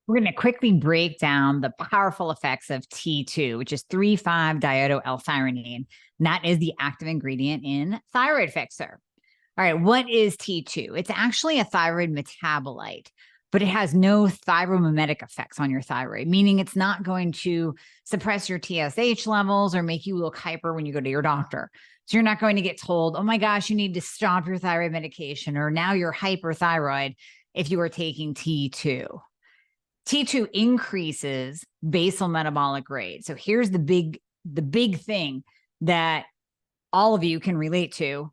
We're going to quickly break down the powerful effects of T2, which is 3,5-diodo L-thyronine. And that is the active ingredient in Thyroid Fixxr. All right, what is T2? It's actually a thyroid metabolite, but it has no thyromimetic effects on your thyroid, meaning it's not going to suppress your TSH levels or make you look hyper when you go to your doctor. So you're not going to get told, oh my gosh, you need to stop your thyroid medication, or now you're hyperthyroid if you are taking T2. T2 increases basal metabolic rate. So here's the big thing that all of you can relate to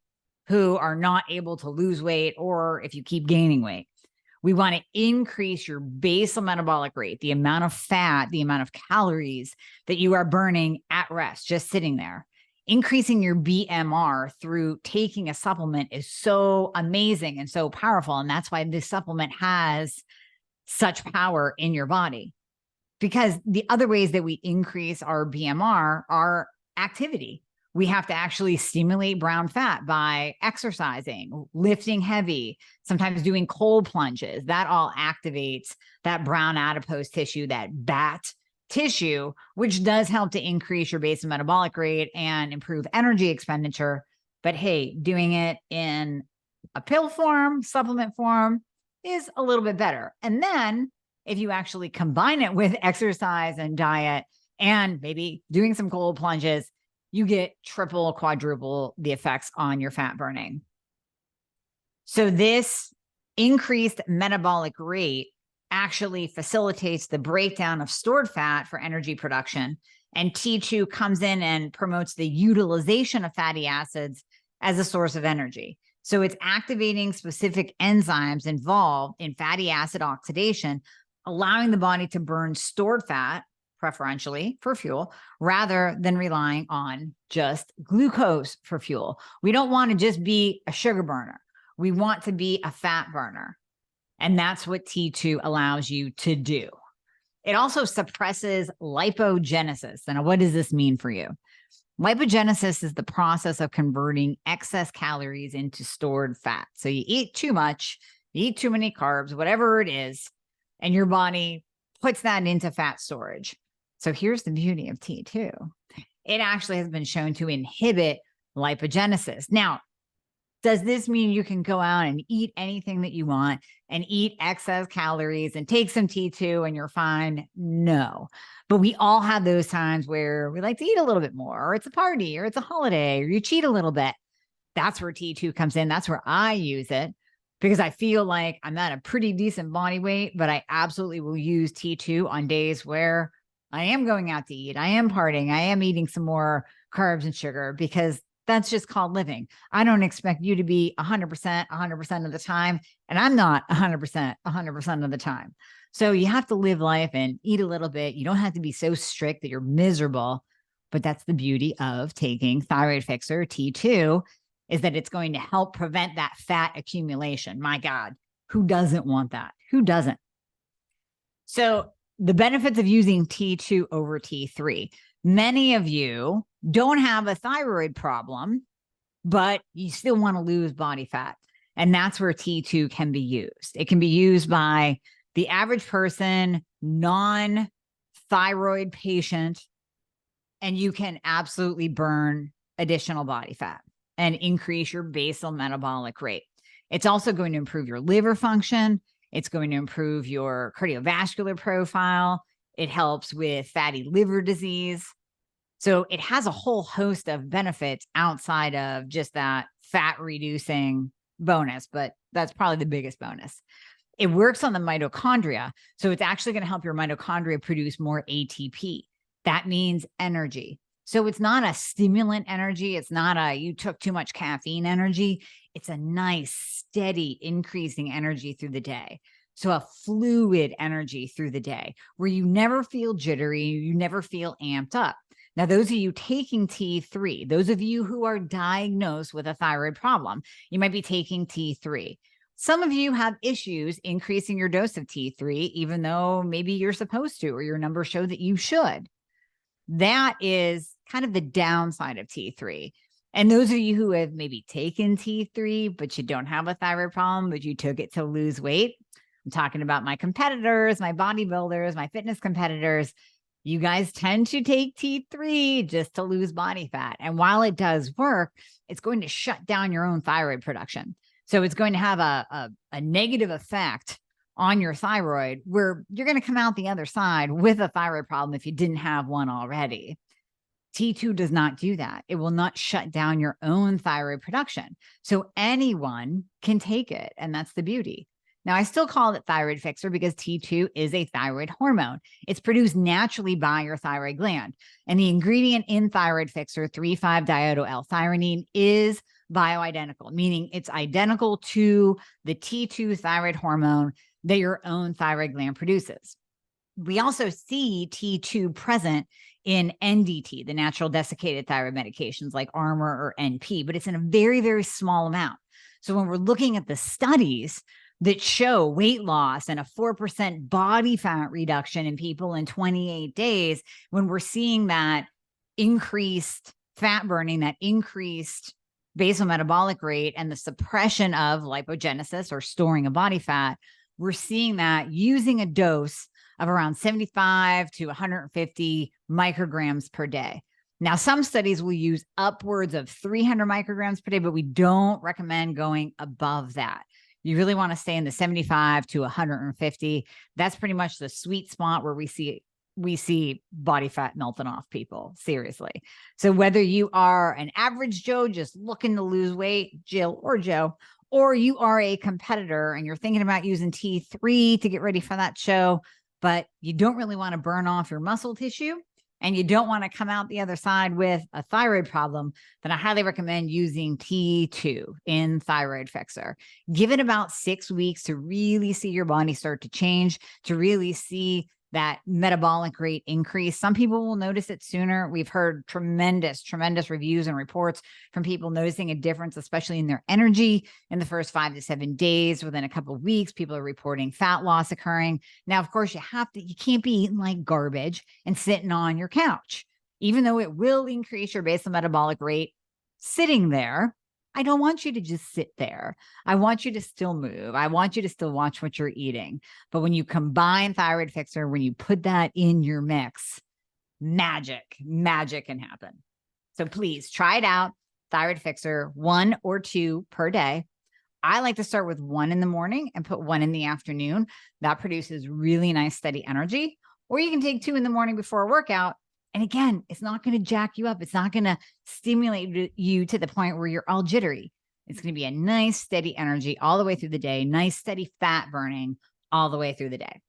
who are not able to lose weight, or if you keep gaining weight. We want to increase your basal metabolic rate, the amount of fat, the amount of calories that you are burning at rest, just sitting there. Increasing your BMR through taking a supplement is so amazing and so powerful. And that's why this supplement has such power in your body. Because the other ways that we increase our BMR are activity. We have to actually stimulate brown fat by exercising, lifting heavy, sometimes doing cold plunges. That all activates that brown adipose tissue, that BAT tissue, which does help to increase your basal metabolic rate and improve energy expenditure. But hey, doing it in a pill form, supplement form is a little bit better. And then if you actually combine it with exercise and diet and maybe doing some cold plunges, you get triple, quadruple the effects on your fat burning. So this increased metabolic rate actually facilitates the breakdown of stored fat for energy production. And T2 comes in and promotes the utilization of fatty acids as a source of energy. So it's activating specific enzymes involved in fatty acid oxidation, allowing the body to burn stored fat, preferentially for fuel, rather than relying on just glucose for fuel. We don't want to just be a sugar burner. We want to be a fat burner. And that's what T2 allows you to do. It also suppresses lipogenesis. And what does this mean for you? Lipogenesis is the process of converting excess calories into stored fat. So you eat too much, you eat too many carbs, whatever it is, and your body puts that into fat storage. So here's the beauty of T2. It actually has been shown to inhibit lipogenesis. Now, does this mean you can go out and eat anything that you want and eat excess calories and take some T2 and you're fine? No. But we all have those times where we like to eat a little bit more, or it's a party, or it's a holiday, or you cheat a little bit. That's where T2 comes in. That's where I use it, because I feel like I'm at a pretty decent body weight, but I absolutely will use T2 on days where I am going out to eat, I am partying, I am eating some more carbs and sugar, because that's just called living. I don't expect you to be 100% of the time, and I'm not 100% of the time. So you have to live life and eat a little bit. You don't have to be so strict that you're miserable, but that's the beauty of taking Thyroid Fixxr T2, is that it's going to help prevent that fat accumulation. My God, who doesn't want that? Who doesn't? So the benefits of using T2 over T3. Many of you don't have a thyroid problem, but you still want to lose body fat. And that's where T2 can be used. It can be used by the average person, non-thyroid patient, and you can absolutely burn additional body fat and increase your basal metabolic rate. It's also going to improve your liver function. It's going to improve your cardiovascular profile. It helps with fatty liver disease. So it has a whole host of benefits outside of just that fat reducing bonus, but that's probably the biggest bonus. It works on the mitochondria. So it's actually going to help your mitochondria produce more ATP. That means energy. So it's not a stimulant energy. It's not a you took too much caffeine energy. It's a nice, steady, increasing energy through the day. So a fluid energy through the day where you never feel jittery, you never feel amped up. Now, those of you taking T3, those of you who are diagnosed with a thyroid problem, you might be taking T3. Some of you have issues increasing your dose of T3, even though maybe you're supposed to, or your numbers show that you should. That is kind of the downside of T3. And those of you who have maybe taken T3, but you don't have a thyroid problem, but you took it to lose weight, I'm talking about my competitors, my bodybuilders, my fitness competitors. You guys tend to take T3 just to lose body fat. And while it does work, it's going to shut down your own thyroid production. So it's going to have a negative effect on your thyroid, where you're going to come out the other side with a thyroid problem if you didn't have one already. T2 does not do that. It will not shut down your own thyroid production. So anyone can take it. And that's the beauty. Now, I still call it Thyroid Fixxr because T2 is a thyroid hormone. It's produced naturally by your thyroid gland. And the ingredient in Thyroid Fixxr, 3,5-Diiodo L-Thyronine, is bioidentical, meaning it's identical to the T2 thyroid hormone that your own thyroid gland produces. We also see T2 present in NDT, the natural desiccated thyroid medications like Armour or NP, but it's in a very, very small amount. So when we're looking at the studies that show weight loss and a 4% body fat reduction in people in 28 days, when we're seeing that increased fat burning, that increased basal metabolic rate, and the suppression of lipogenesis or storing of body fat, we're seeing that using a dose of around 75 to 150 micrograms per day. Now, some studies will use upwards of 300 micrograms per day, but we don't recommend going above that. You really want to stay in the 75 to 150. That's pretty much the sweet spot where we see body fat melting off people, seriously. So whether you are an average Joe just looking to lose weight, Jill or Joe, or you are a competitor and you're thinking about using T3 to get ready for that show, but you don't really want to burn off your muscle tissue and you don't want to come out the other side with a thyroid problem, then I highly recommend using T2 in Thyroid Fixxr. Give it about 6 weeks to really see your body start to change, to really see that metabolic rate increase. Some people will notice it sooner. We've heard tremendous reviews and reports from people noticing a difference, especially in their energy in the first 5 to 7 days. Within a couple of weeks, people are reporting fat loss occurring. Now, of course, you can't be eating like garbage and sitting on your couch. Even though it will increase your basal metabolic rate sitting there, I don't want you to just sit there. I want you to still move. I want you to still watch what you're eating. But when you combine Thyroid Fixxr, when you put that in your mix, magic can happen. So please try it out. Thyroid Fixxr, 1 or 2 per day. I like to start with 1 in the morning and put 1 in the afternoon. That produces really nice, steady energy. Or you can take 2 in the morning before a workout. And again, it's not going to jack you up. It's not going to stimulate you to the point where you're all jittery. It's going to be a nice, steady energy all the way through the day, nice, steady fat burning all the way through the day.